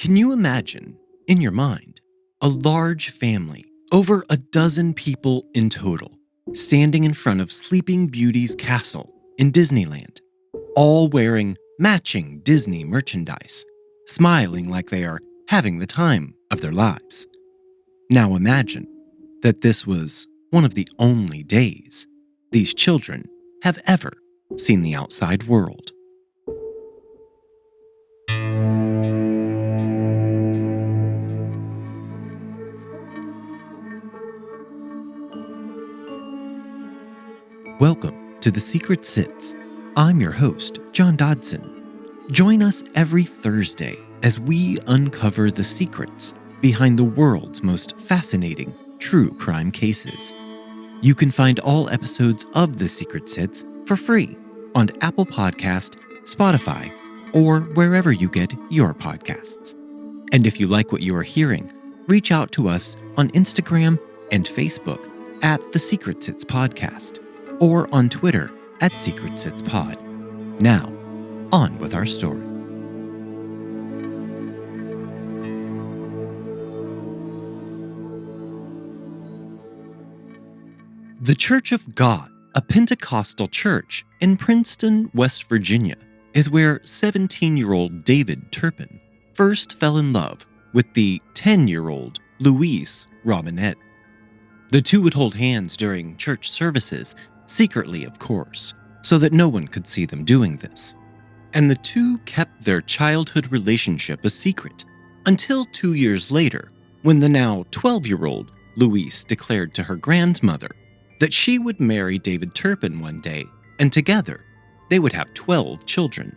Can you imagine, in your mind, a large family, over a dozen people in total, standing in front of Sleeping Beauty's castle in Disneyland, all wearing matching Disney merchandise, smiling like they are having the time of their lives? Now imagine that this was one of the only days these children have ever seen the outside world. Welcome to The Secret Sits. I'm your host, John Dodson. Join us every Thursday as we uncover the secrets behind the world's most fascinating true crime cases. You can find all episodes of The Secret Sits for free on Apple Podcast, Spotify, or wherever you get your podcasts. And if you like what you are hearing, reach out to us on Instagram and Facebook at TheSecretSitsPodcast, or on Twitter at SecretSitsPod. Now, on with our story. The Church of God, a Pentecostal church in Princeton, West Virginia, is where 17-year-old David Turpin first fell in love with the 10-year-old Louise Robinette. The two would hold hands during church services, secretly of course, so that no one could see them doing this. And the two kept their childhood relationship a secret until 2 years later, when the now 12-year-old Louise declared to her grandmother that she would marry David Turpin one day, and together they would have 12 children.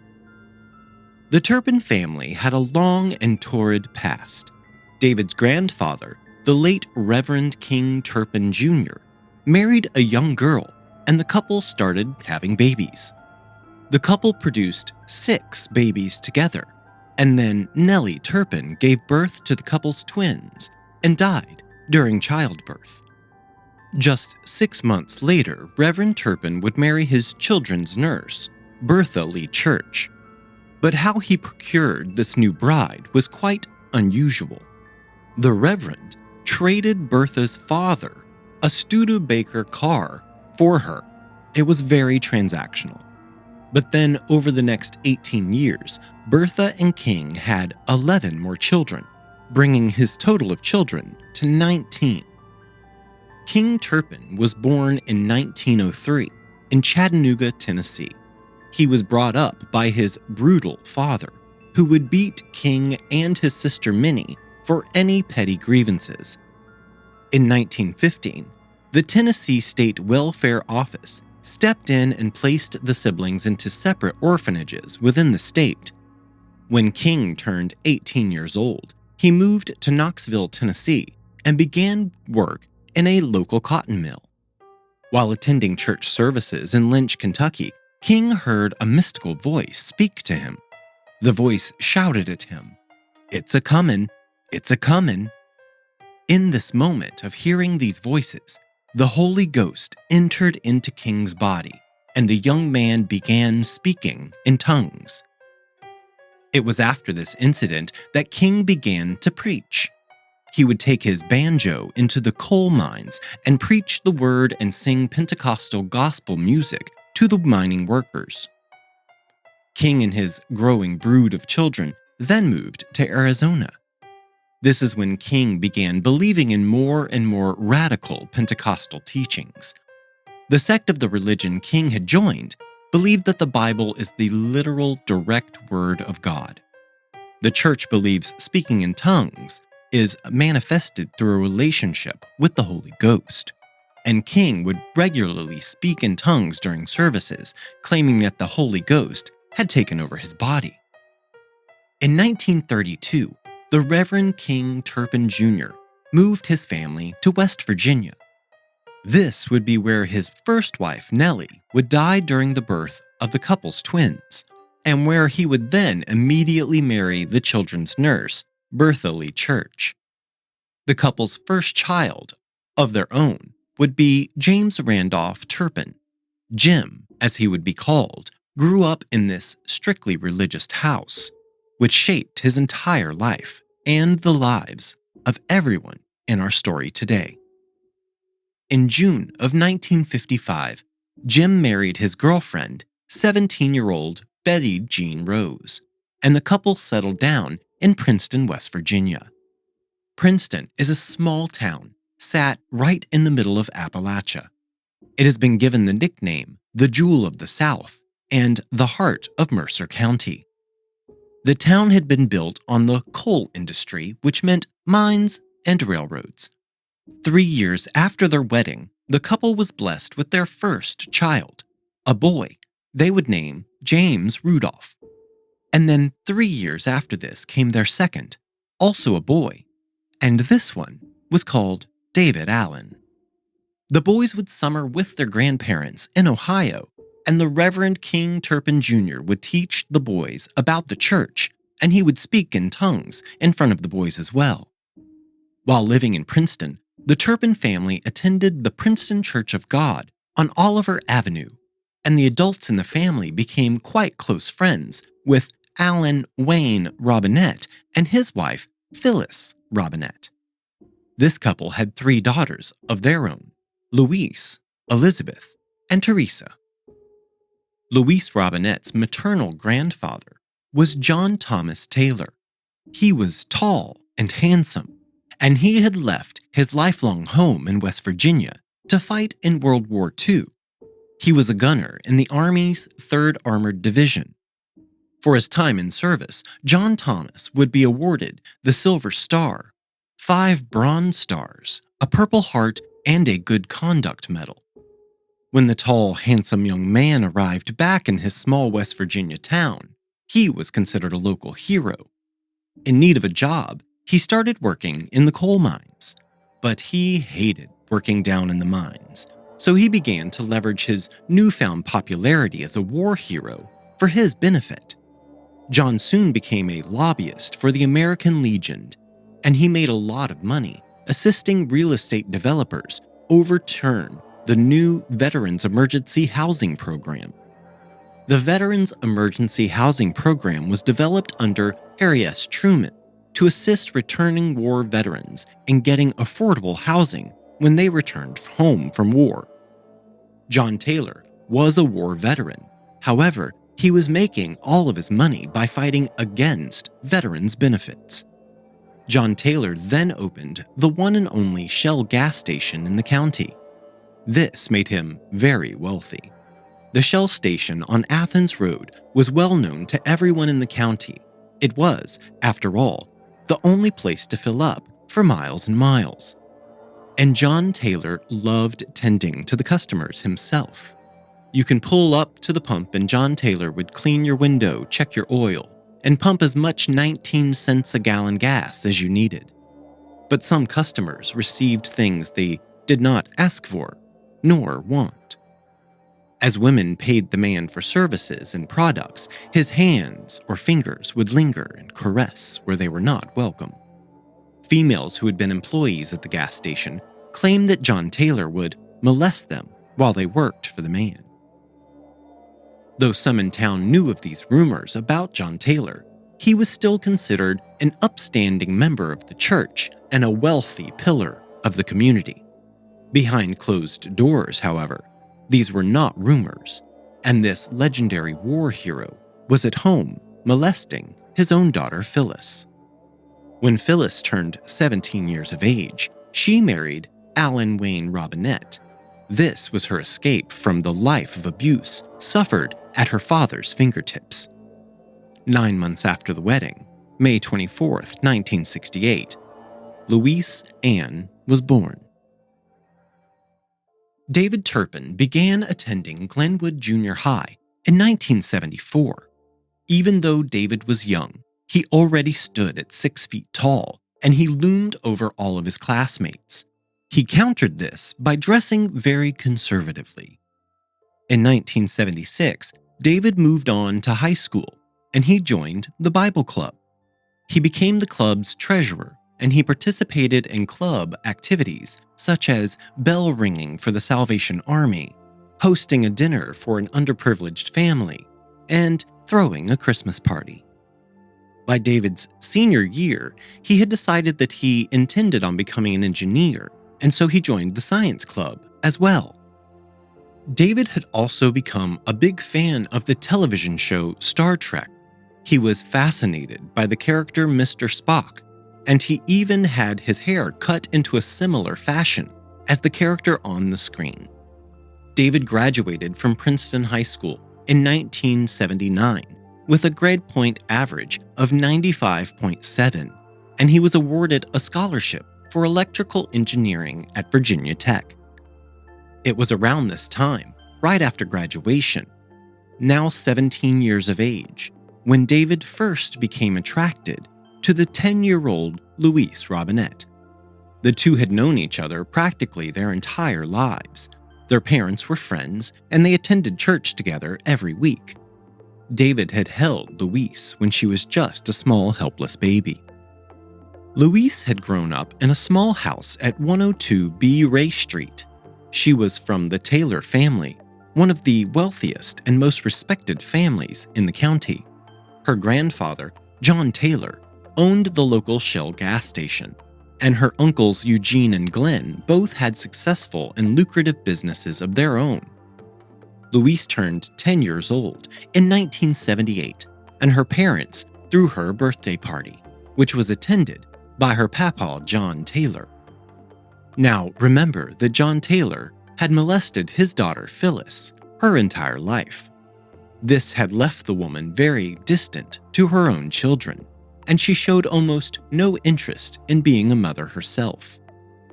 The Turpin family had a long and torrid past. David's grandfather, the late Reverend King Turpin Jr., married a young girl, and the couple started having babies. The couple produced 6 babies together, and then Nellie Turpin gave birth to the couple's twins and died during childbirth. Just 6 months later, Reverend Turpin would marry his children's nurse, Bertha Lee Church. But how he procured this new bride was quite unusual. The Reverend traded Bertha's father, a Studebaker car, for her. It was very transactional. But then, over the next 18 years, Bertha and King had 11 more children, bringing his total of children to 19. King Turpin was born in 1903 in Chattanooga, Tennessee. He was brought up by his brutal father, who would beat King and his sister Minnie for any petty grievances. In 1915, the Tennessee State Welfare Office stepped in and placed the siblings into separate orphanages within the state. When King turned 18 years old, he moved to Knoxville, Tennessee, and began work in a local cotton mill. While attending church services in Lynch, Kentucky, King heard a mystical voice speak to him. The voice shouted at him, "It's a-comin', it's a-comin'." In this moment of hearing these voices, the Holy Ghost entered into King's body, and the young man began speaking in tongues. It was after this incident that King began to preach. He would take his banjo into the coal mines and preach the word and sing Pentecostal gospel music to the mining workers. King and his growing brood of children then moved to Arizona. This is when King began believing in more and more radical Pentecostal teachings. The sect of the religion King had joined believed that the Bible is the literal, direct word of God. The church believes speaking in tongues is manifested through a relationship with the Holy Ghost, and King would regularly speak in tongues during services, claiming that the Holy Ghost had taken over his body. In 1932, the Reverend King Turpin Jr. moved his family to West Virginia. This would be where his first wife, Nellie, would die during the birth of the couple's twins, and where he would then immediately marry the children's nurse, Bertha Lee Church. The couple's first child, of their own, would be James Randolph Turpin. Jim, as he would be called, grew up in this strictly religious house. which shaped his entire life and the lives of everyone in our story today. In June of 1955, Jim married his girlfriend, 17-year-old Betty Jean Rose, and the couple settled down in Princeton, West Virginia. Princeton is a small town sat right in the middle of Appalachia. It has been given the nickname the Jewel of the South and the heart of Mercer County. The town had been built on the coal industry, which meant mines and railroads. 3 years after their wedding, the couple was blessed with their first child, a boy they would name James Rudolph. And then 3 years after this came their second, also a boy, and this one was called David Allen. The boys would summer with their grandparents in Ohio, and the Reverend King Turpin Jr. would teach the boys about the church, and he would speak in tongues in front of the boys as well. While living in Princeton, the Turpin family attended the Princeton Church of God on Oliver Avenue, and the adults in the family became quite close friends with Alan Wayne Robinette and his wife, Phyllis Robinette. This couple had 3 daughters of their own, Louise, Elizabeth, and Teresa. Louise Robinette's maternal grandfather was John Thomas Taylor. He was tall and handsome, and he had left his lifelong home in West Virginia to fight in World War II. He was a gunner in the Army's 3rd Armored Division. For his time in service, John Thomas would be awarded the Silver Star, 5 Bronze Stars, a Purple Heart, and a Good Conduct Medal. When the tall, handsome young man arrived back in his small West Virginia town, he was considered a local hero. In need of a job, he started working in the coal mines, but he hated working down in the mines, so he began to leverage his newfound popularity as a war hero for his benefit. John soon became a lobbyist for the American Legion, and he made a lot of money assisting real estate developers overturn the new Veterans Emergency Housing Program. The Veterans Emergency Housing Program was developed under Harry S. Truman to assist returning war veterans in getting affordable housing when they returned home from war. John Taylor was a war veteran. However, he was making all of his money by fighting against veterans' benefits. John Taylor then opened the one and only Shell gas station in the county. This made him very wealthy. The Shell station on Athens Road was well known to everyone in the county. It was, after all, the only place to fill up for miles and miles. And John Taylor loved tending to the customers himself. You can pull up to the pump and John Taylor would clean your window, check your oil, and pump as much 19 cents a gallon gas as you needed. But some customers received things they did not ask for, nor want. As women paid the man for services and products, his hands or fingers would linger and caress where they were not welcome. Females who had been employees at the gas station claimed that John Taylor would molest them while they worked for the man. Though some in town knew of these rumors about John Taylor, he was still considered an upstanding member of the church and a wealthy pillar of the community. Behind closed doors, however, these were not rumors, and this legendary war hero was at home molesting his own daughter Phyllis. When Phyllis turned 17 years of age, she married Alan Wayne Robinette. This was her escape from the life of abuse suffered at her father's fingertips. 9 months after the wedding, May 24, 1968, Louise Ann was born. David Turpin began attending Glenwood Junior High in 1974. Even though David was young, he already stood at 6 feet tall, and he loomed over all of his classmates. He countered this by dressing very conservatively. In 1976, David moved on to high school, and he joined the Bible Club. He became the club's treasurer, and he participated in club activities such as bell ringing for the Salvation Army, hosting a dinner for an underprivileged family, and throwing a Christmas party. By David's senior year, he had decided that he intended on becoming an engineer, and so he joined the science club as well. David had also become a big fan of the television show Star Trek. He was fascinated by the character Mr. Spock, and he even had his hair cut into a similar fashion as the character on the screen. David graduated from Princeton High School in 1979 with a grade point average of 95.7, and he was awarded a scholarship for electrical engineering at Virginia Tech. It was around this time, right after graduation, now 17 years of age, when David first became attracted to the 10-year-old Louise Robinette. The two had known each other practically their entire lives. Their parents were friends, and they attended church together every week. David had held Louise when she was just a small, helpless baby. Louise had grown up in a small house at 102 B. Ray Street. She was from the Taylor family, one of the wealthiest and most respected families in the county. Her grandfather, John Taylor, owned the local Shell gas station, and her uncles Eugene and Glenn both had successful and lucrative businesses of their own. Louise turned 10 years old in 1978, and her parents threw her a birthday party, which was attended by her papa, John Taylor. Now, remember that John Taylor had molested his daughter Phyllis her entire life. This had left the woman very distant to her own children, and she showed almost no interest in being a mother herself.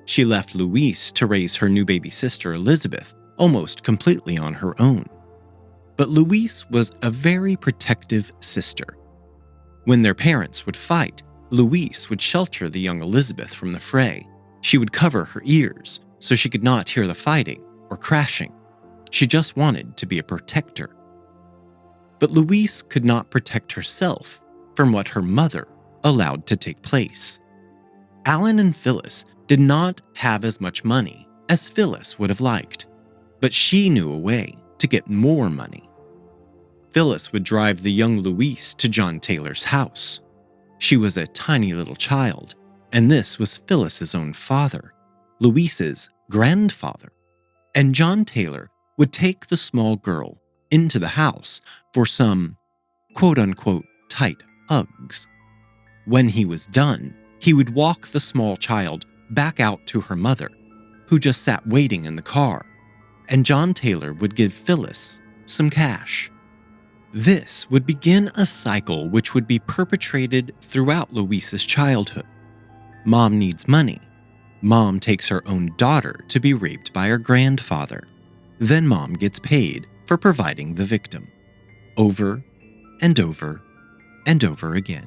She left Louise to raise her new baby sister Elizabeth almost completely on her own. But Louise was a very protective sister. When their parents would fight, Louise would shelter the young Elizabeth from the fray. She would cover her ears so she could not hear the fighting or crashing. She just wanted to be a protector. But Louise could not protect herself from what her mother allowed to take place. Alan and Phyllis did not have as much money as Phyllis would have liked, but she knew a way to get more money. Phyllis would drive the young Louise to John Taylor's house. She was a tiny little child, and this was Phyllis's own father, Louise's grandfather. And John Taylor would take the small girl into the house for some quote-unquote tight hugs. When he was done, he would walk the small child back out to her mother, who just sat waiting in the car, and John Taylor would give Phyllis some cash. This would begin a cycle which would be perpetrated throughout Louise's childhood. Mom needs money. Mom takes her own daughter to be raped by her grandfather. Then Mom gets paid for providing the victim. Over and over and over again.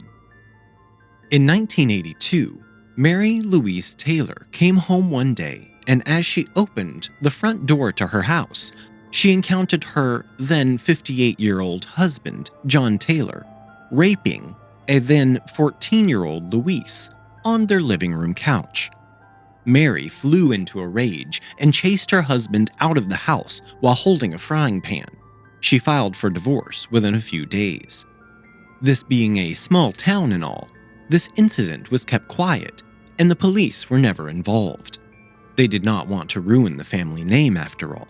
In 1982, Mary Louise Taylor came home one day, and as she opened the front door to her house, she encountered her then 58-year-old husband, John Taylor, raping a then 14-year-old Louise on their living room couch. Mary flew into a rage and chased her husband out of the house while holding a frying pan. She filed for divorce within a few days. This being a small town and all, this incident was kept quiet, and the police were never involved. They did not want to ruin the family name after all.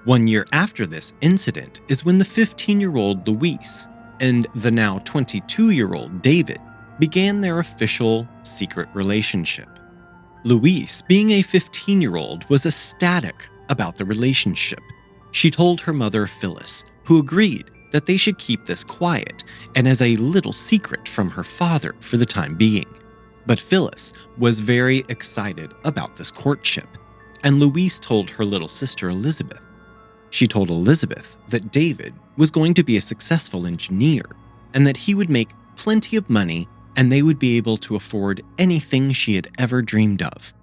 1 year after this incident is when the 15-year-old Louise and the now 22-year-old David began their official secret relationship. Louise, being a 15-year-old, was ecstatic about the relationship. She told her mother Phyllis, who agreed that they should keep this quiet and as a little secret from her father for the time being. But Phyllis was very excited about this courtship, and Louise told her little sister Elizabeth. She told Elizabeth that David was going to be a successful engineer and that he would make plenty of money and they would be able to afford anything she had ever dreamed of.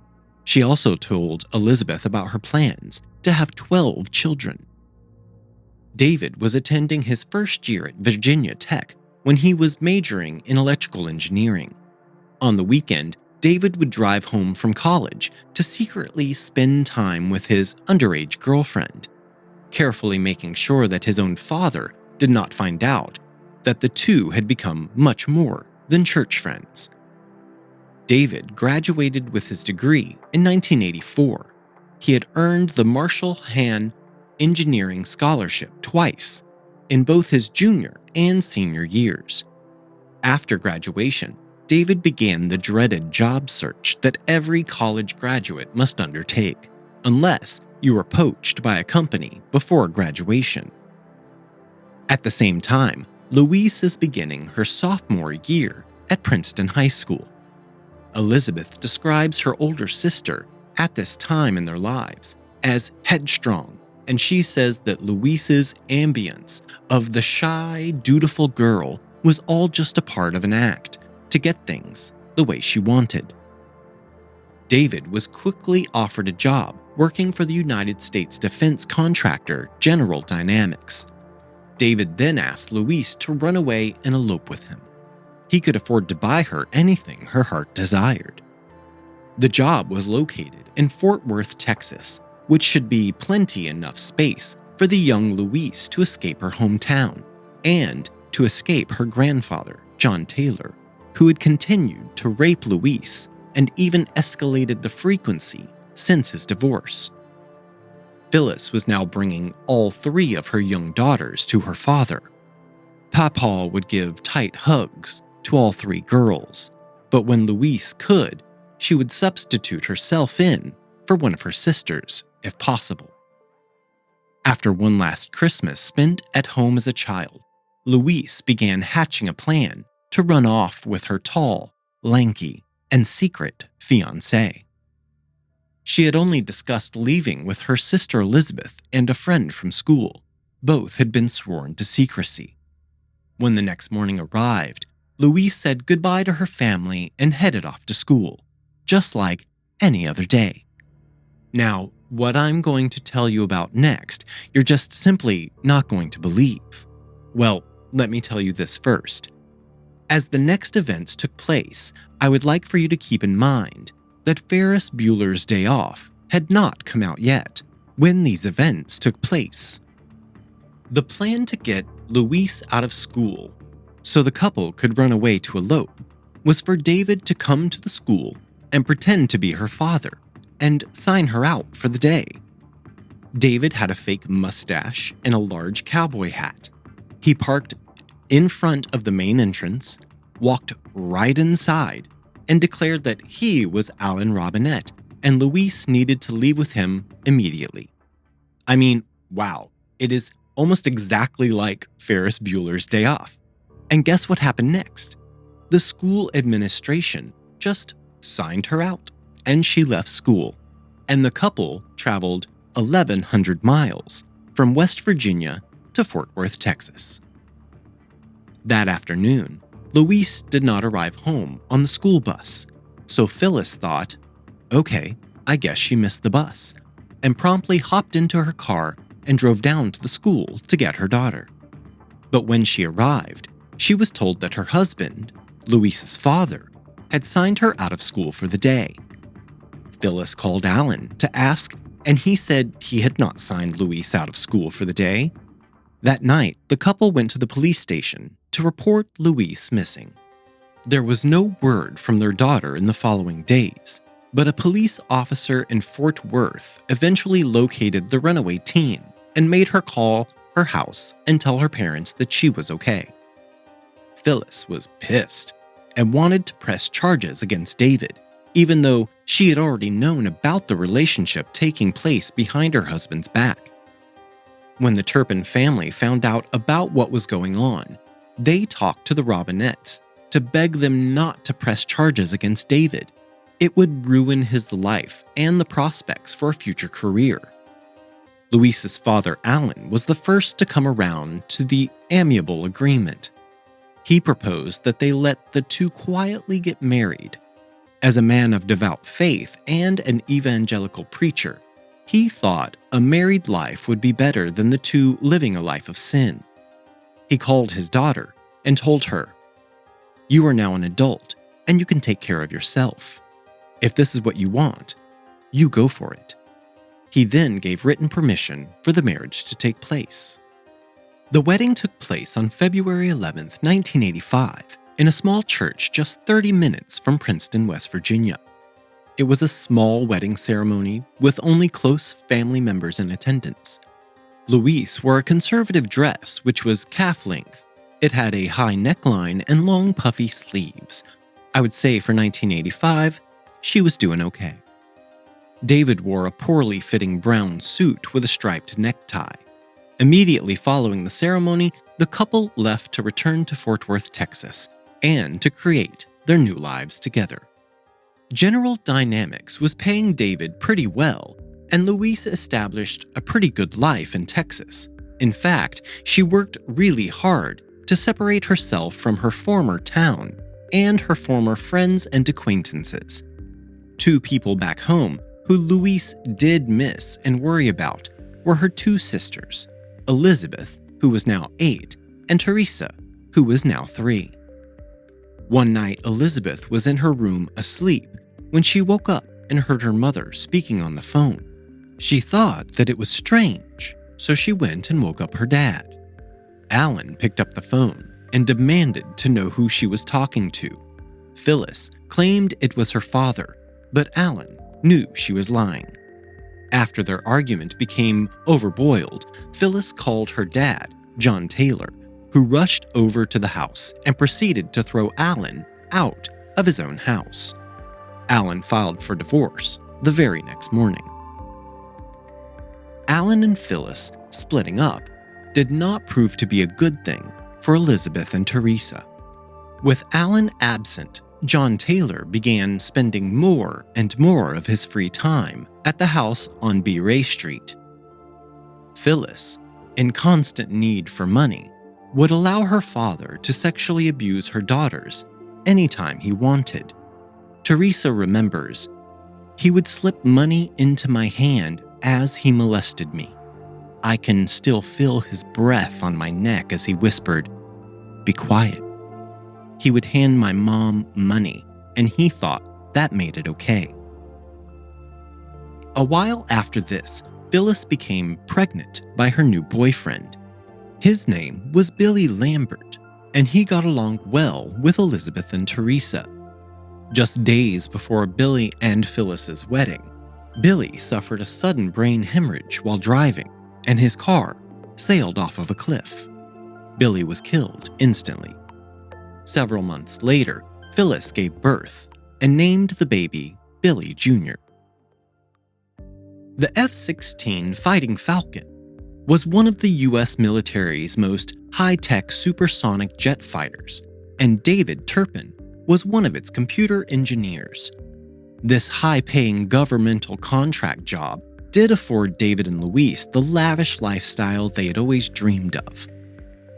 She also told Elizabeth about her plans to have 12 children. David was attending his first year at Virginia Tech when he was majoring in electrical engineering. On the weekend, David would drive home from college to secretly spend time with his underage girlfriend, carefully making sure that his own father did not find out. that the two had become much more than church friends. David graduated with his degree in 1984. He had earned the Marshall Hahn Engineering Scholarship twice, in both his junior and senior years. After graduation, David began the dreaded job search that every college graduate must undertake, unless you were poached by a company before graduation. At the same time, Louise is beginning her sophomore year at Princeton High School. Elizabeth describes her older sister at this time in their lives as headstrong, and she says that Louise's ambience of the shy, dutiful girl was all just a part of an act to get things the way she wanted. David was quickly offered a job working for the United States defense contractor General Dynamics. David then asked Louise to run away and elope with him. He could afford to buy her anything her heart desired. The job was located in Fort Worth, Texas, which should be plenty enough space for the young Louise to escape her hometown and to escape her grandfather, John Taylor, who had continued to rape Louise and even escalated the frequency since his divorce. Phyllis was now bringing all three of her young daughters to her father. Papa would give tight hugs to all three girls, but when Louise could, she would substitute herself in for one of her sisters, if possible. After one last Christmas spent at home as a child, Louise began hatching a plan to run off with her tall, lanky, and secret fiancé. She had only discussed leaving with her sister Elizabeth and a friend from school. Both had been sworn to secrecy. When the next morning arrived, Louise said goodbye to her family and headed off to school, just like any other day. Now, what I'm going to tell you about next, you're just simply not going to believe. Well, let me tell you this first. As the next events took place, I would like for you to keep in mind that Ferris Bueller's Day Off had not come out yet when these events took place. The plan to get Louise out of school so the couple could run away to elope was for David to come to the school and pretend to be her father and sign her out for the day. David had a fake mustache and a large cowboy hat. He parked in front of the main entrance, walked right inside, and declared that he was Alan Robinette and Louise needed to leave with him immediately. I mean, wow, it is almost exactly like Ferris Bueller's Day Off. And guess what happened next? The school administration just signed her out, and she left school. And the couple traveled 1,100 miles from West Virginia to Fort Worth, Texas. That afternoon, Louise did not arrive home on the school bus, so Phyllis thought, okay, I guess she missed the bus, and promptly hopped into her car and drove down to the school to get her daughter. But when she arrived, she was told that her husband, Louise's father, had signed her out of school for the day. Phyllis called Alan to ask, and he said he had not signed Louise out of school for the day. That night, the couple went to the police station to report Louise missing. There was no word from their daughter in the following days, but a police officer in Fort Worth eventually located the runaway teen and made her call her house and tell her parents that she was okay. Phyllis was pissed and wanted to press charges against David, even though she had already known about the relationship taking place behind her husband's back. When the Turpin family found out about what was going on, they talked to the Robinettes to beg them not to press charges against David. It would ruin his life and the prospects for a future career. Louise's father, Alan, was the first to come around to the amiable agreement. He proposed that they let the two quietly get married. As a man of devout faith and an evangelical preacher, he thought a married life would be better than the two living a life of sin. He called his daughter and told her, "You are now an adult and you can take care of yourself. If this is what you want, you go for it." He then gave written permission for the marriage to take place. The wedding took place on February 11, 1985, in a small church just 30 minutes from Princeton, West Virginia. It was a small wedding ceremony with only close family members in attendance. Louise wore a conservative dress which was calf length. It had a high neckline and long puffy sleeves. I would say for 1985, she was doing okay. David wore a poorly fitting brown suit with a striped necktie. Immediately following the ceremony, the couple left to return to Fort Worth, Texas, and to create their new lives together. General Dynamics was paying David pretty well, and Louise established a pretty good life in Texas. In fact, she worked really hard to separate herself from her former town and her former friends and acquaintances. Two people back home who Louise did miss and worry about were her two sisters, Elizabeth, who was now 8, and Teresa, who was now 3. One night, Elizabeth was in her room asleep when she woke up and heard her mother speaking on the phone. She thought that it was strange, so she went and woke up her dad. Alan picked up the phone and demanded to know who she was talking to. Phyllis claimed it was her father, but Alan knew she was lying. After their argument became overboiled, Phyllis called her dad, John Taylor, who rushed over to the house and proceeded to throw Alan out of his own house. Alan filed for divorce the very next morning. Alan and Phyllis splitting up did not prove to be a good thing for Elizabeth and Teresa. With Alan absent, John Taylor began spending more and more of his free time at the house on B. Ray Street. Phyllis, in constant need for money, would allow her father to sexually abuse her daughters anytime he wanted. Teresa remembers, "He would slip money into my hand as he molested me. I can still feel his breath on my neck as he whispered, 'Be quiet.' He would hand my mom money, and he thought that made it okay." A while after this, Phyllis became pregnant by her new boyfriend. His name was Billy Lambert, and he got along well with Elizabeth and Teresa. Just days before Billy and Phyllis's wedding, Billy suffered a sudden brain hemorrhage while driving, and his car sailed off of a cliff. Billy was killed instantly. Several months later, Phyllis gave birth and named the baby Billy Jr. The F-16 Fighting Falcon was one of the U.S. military's most high-tech supersonic jet fighters, and David Turpin was one of its computer engineers. This high-paying governmental contract job did afford David and Louise the lavish lifestyle they had always dreamed of.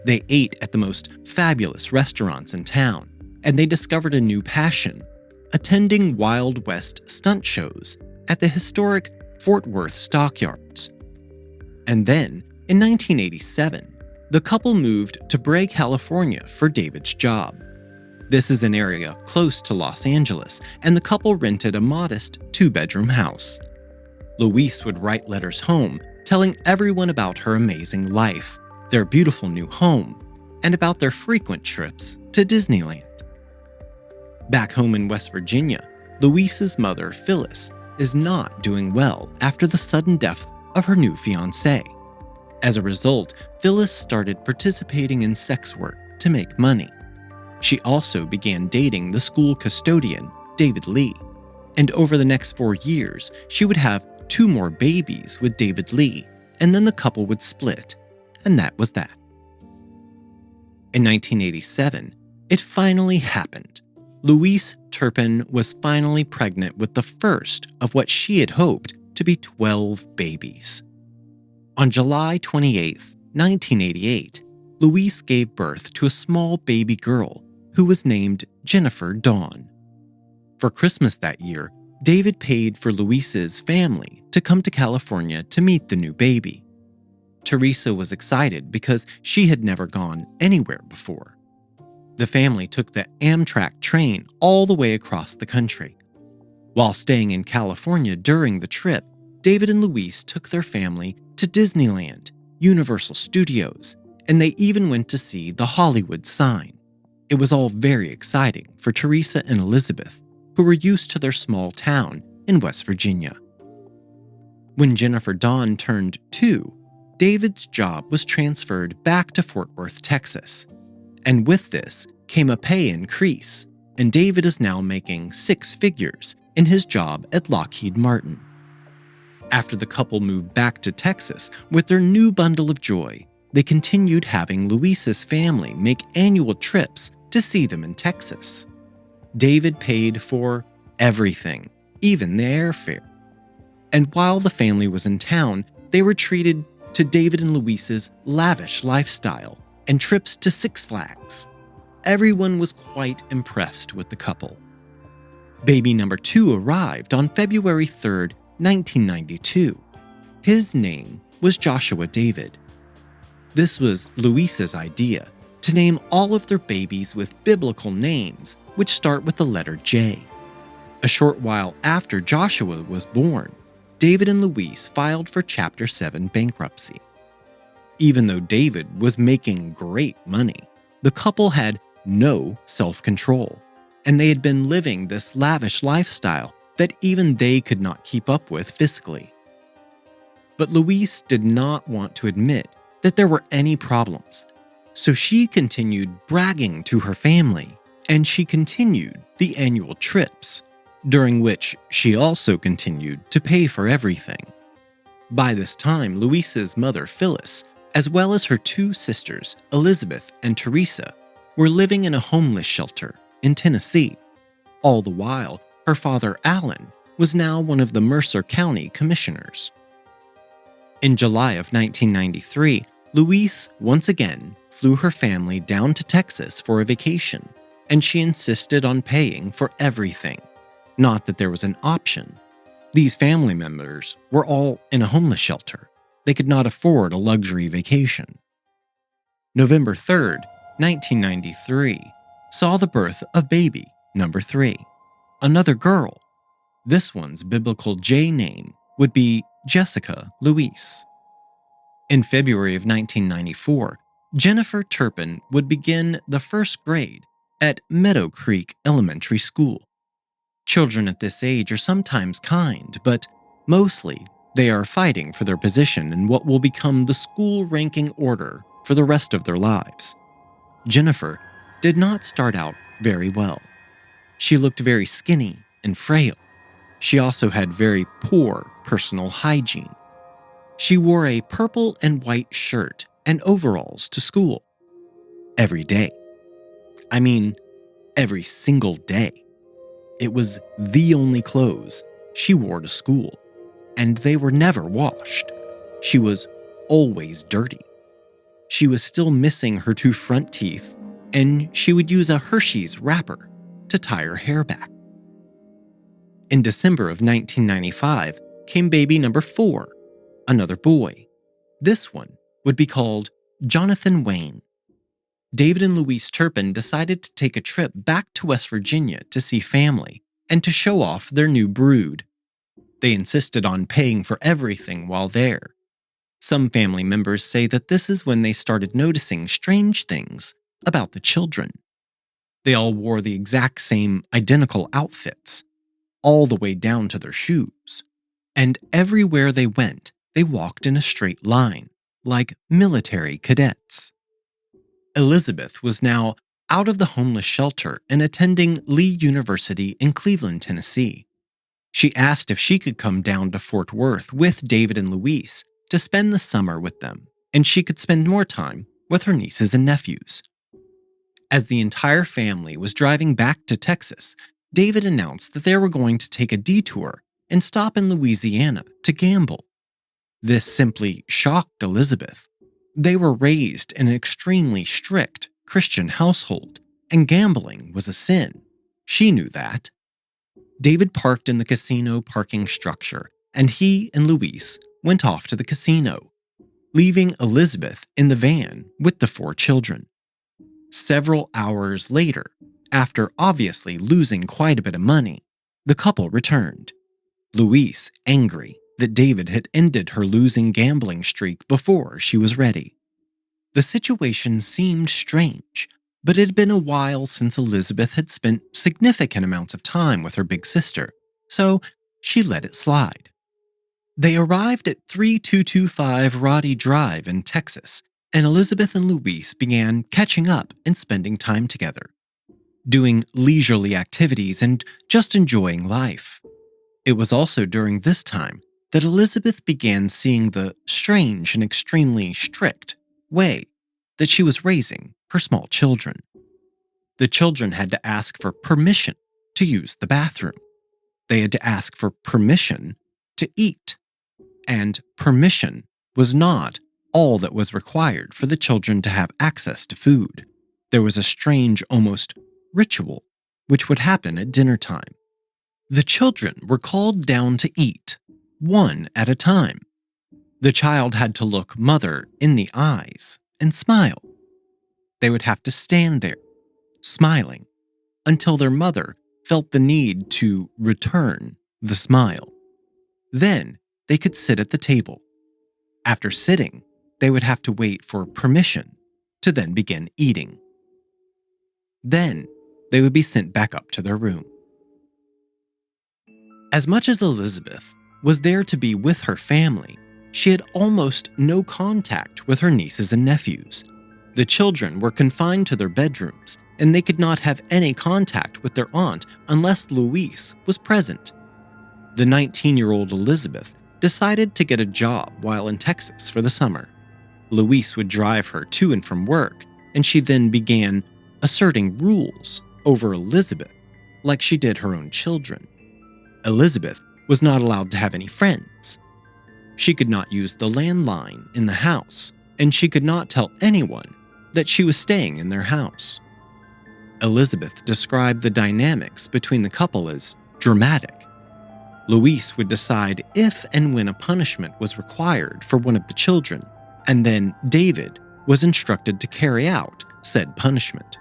They ate at the most fabulous restaurants in town, and they discovered a new passion, attending Wild West stunt shows at the historic Fort Worth stockyards. And then, in 1987, the couple moved to Bray, California for David's job. This is an area close to Los Angeles, and the couple rented a modest 2-bedroom house. Louise would write letters home, telling everyone about her amazing life, their beautiful new home, and about their frequent trips to Disneyland. Back home in West Virginia, Louise's mother, Phyllis, is not doing well after the sudden death of her new fiancé. As a result, Phyllis started participating in sex work to make money. She also began dating the school custodian, David Lee, and over the next 4 years, she would have 2 more babies with David Lee, and then the couple would split, and that was that. In 1987, it finally happened. Louise Turpin was finally pregnant with the first of what she had hoped to be 12 babies. On July 28, 1988, Louise gave birth to a small baby girl who was named Jennifer Dawn. For Christmas that year, David paid for Louise's family to come to California to meet the new baby. Teresa was excited because she had never gone anywhere before. The family took the Amtrak train all the way across the country. While staying in California during the trip, David and Louise took their family to Disneyland, Universal Studios, and they even went to see the Hollywood sign. It was all very exciting for Teresa and Elizabeth, who were used to their small town in West Virginia. When Jennifer Dawn turned 2, David's job was transferred back to Fort Worth, Texas. And with this came a pay increase, and David is now making 6 figures in his job at Lockheed Martin. After the couple moved back to Texas with their new bundle of joy, they continued having Louise's family make annual trips to see them in Texas. David paid for everything, even the airfare. And while the family was in town, they were treated to David and Louise's lavish lifestyle and trips to Six Flags. Everyone was quite impressed with the couple. Baby number 2 arrived on February 3rd, 1992. His name was Joshua David. This was Louise's idea, to name all of their babies with biblical names which start with the letter J. A short while after Joshua was born, David and Louise filed for Chapter 7 bankruptcy. Even though David was making great money, the couple had no self-control, and they had been living this lavish lifestyle that even they could not keep up with fiscally. But Louise did not want to admit that there were any problems, so she continued bragging to her family, and she continued the annual trips, during which she also continued to pay for everything. By this time, Louise's mother, Phyllis, as well as her 2 sisters, Elizabeth and Teresa, were living in a homeless shelter in Tennessee. All the while, her father, Alan, was now one of the Mercer County commissioners. In July of 1993, Louise once again flew her family down to Texas for a vacation, and she insisted on paying for everything. Not that there was an option. These family members were all in a homeless shelter. They could not afford a luxury vacation. November 3rd, 1993, saw the birth of baby number 3, another girl. This one's biblical J name would be Jessica Louise. In February of 1994, Jennifer Turpin would begin the 1st grade at Meadow Creek Elementary School. Children at this age are sometimes kind, but mostly they are fighting for their position in what will become the school ranking order for the rest of their lives. Jennifer did not start out very well. She looked very skinny and frail. She also had very poor personal hygiene. She wore a purple and white shirt and overalls to school. Every day. I mean, every single day. It was the only clothes she wore to school, and they were never washed. She was always dirty. She was still missing her 2 front teeth, and she would use a Hershey's wrapper to tie her hair back. In December of 1995 came baby number 4, another boy. This one would be called Jonathan Wayne. David and Louise Turpin decided to take a trip back to West Virginia to see family and to show off their new brood. They insisted on paying for everything while there. Some family members say that this is when they started noticing strange things about the children. They all wore the exact same identical outfits, all the way down to their shoes. And everywhere they went, they walked in a straight line, like military cadets. Elizabeth was now out of the homeless shelter and attending Lee University in Cleveland, Tennessee. She asked if she could come down to Fort Worth with David and Louise to spend the summer with them, and she could spend more time with her nieces and nephews. As the entire family was driving back to Texas, David announced that they were going to take a detour and stop in Louisiana to gamble. This simply shocked Elizabeth. They were raised in an extremely strict Christian household, and gambling was a sin. She knew that. David parked in the casino parking structure, and he and Louise went off to the casino, leaving Elizabeth in the van with the 4 children. Several hours later, after obviously losing quite a bit of money, the couple returned. Louise angry that David had ended her losing gambling streak before she was ready. The situation seemed strange, but it had been a while since Elizabeth had spent significant amounts of time with her big sister, so she let it slide. They arrived at 3225 Roddy Drive in Texas, and Elizabeth and Louise began catching up and spending time together, doing leisurely activities and just enjoying life. It was also during this time that Elizabeth began seeing the strange and extremely strict way that she was raising her small children. The children had to ask for permission to use the bathroom. They had to ask for permission to eat. And permission was not all that was required for the children to have access to food. There was a strange, almost ritual, which would happen at dinner time. The children were called down to eat, one at a time. The child had to look mother in the eyes and smile. They would have to stand there, smiling, until their mother felt the need to return the smile. Then they could sit at the table. After sitting, they would have to wait for permission to then begin eating. Then they would be sent back up to their room. As much as Elizabeth was there to be with her family, she had almost no contact with her nieces and nephews. The children were confined to their bedrooms, and they could not have any contact with their aunt unless Louise was present. The 19-year-old Elizabeth decided to get a job while in Texas for the summer. Louise would drive her to and from work, and she then began asserting rules over Elizabeth like she did her own children. Elizabeth was not allowed to have any friends. She could not use the landline in the house, and she could not tell anyone that she was staying in their house. Elizabeth described the dynamics between the couple as dramatic. Louise would decide if and when a punishment was required for one of the children, and then David was instructed to carry out said punishment.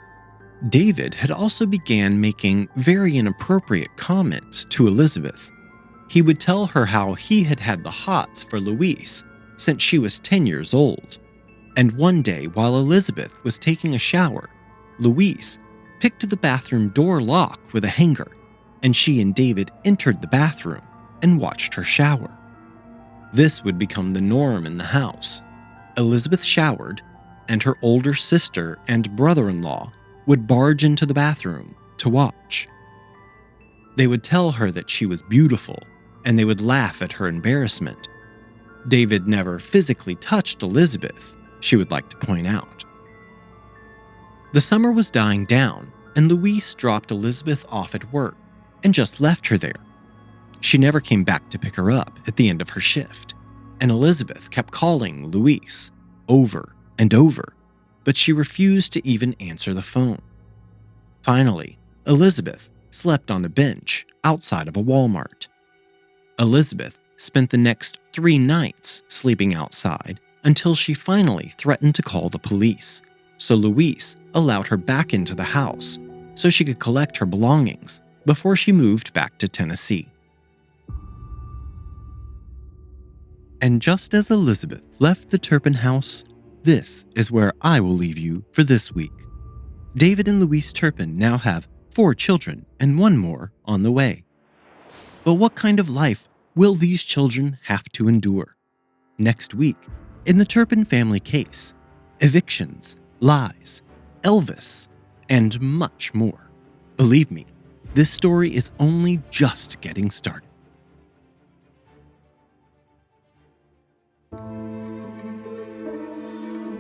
David had also began making very inappropriate comments to Elizabeth. He would tell her how he had had the hots for Louise since she was 10 years old. And one day, while Elizabeth was taking a shower, Louise picked the bathroom door lock with a hanger, and she and David entered the bathroom and watched her shower. This would become the norm in the house. Elizabeth showered, and her older sister and brother-in-law would barge into the bathroom to watch. They would tell her that she was beautiful, and they would laugh at her embarrassment. David never physically touched Elizabeth, she would like to point out. The summer was dying down, and Louise dropped Elizabeth off at work and just left her there. She never came back to pick her up at the end of her shift, and Elizabeth kept calling Louise over and over, but she refused to even answer the phone. Finally, Elizabeth slept on a bench outside of a Walmart. Elizabeth spent the next 3 nights sleeping outside until she finally threatened to call the police, so Louise allowed her back into the house so she could collect her belongings before she moved back to Tennessee. And just as Elizabeth left the Turpin house, this is where I will leave you for this week. David and Louise Turpin now have 4 children and 1 more on the way. But what kind of life will these children have to endure? Next week, in the Turpin family case, evictions, lies, Elvis, and much more. Believe me, this story is only just getting started.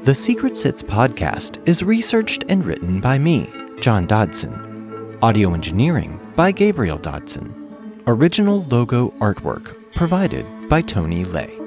The Secret Sits podcast is researched and written by me, John Dodson. Audio engineering by Gabriel Dodson. Original logo artwork provided by Tony Lay.